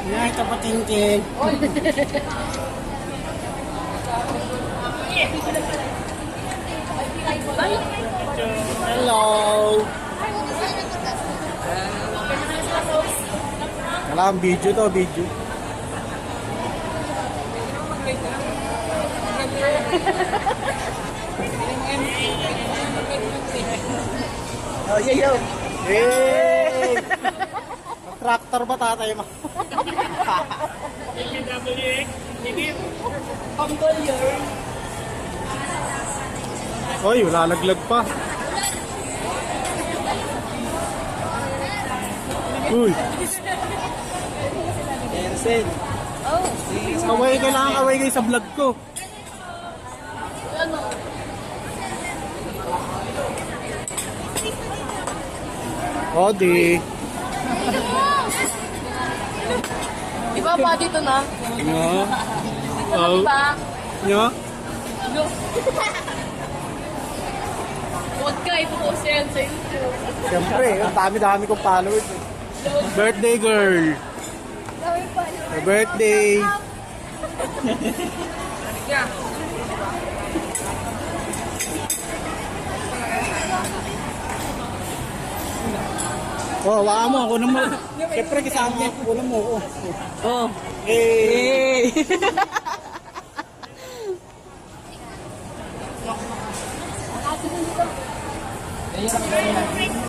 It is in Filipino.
Yan, ito pa tingting. Hello. Kailangan video to, video. Oh, yo. Hey! Tractor ba tatay mo? Oy, lalaglag pa. Uy. Jensen. Kaway, kailangan kaway kayo sa vlog ko. O, di. Iba pa dito na. Nga. Oh. Iba. Nga. Huwag ka, ipopost yan sa YouTube. Siyempre, ang dami-dami kong followers. Birthday girl. Happy birthday. Oh, hawakan mo. Kunin mo. Siyempre, kasama mo. Kunin mo. Oh. Oh. Hey.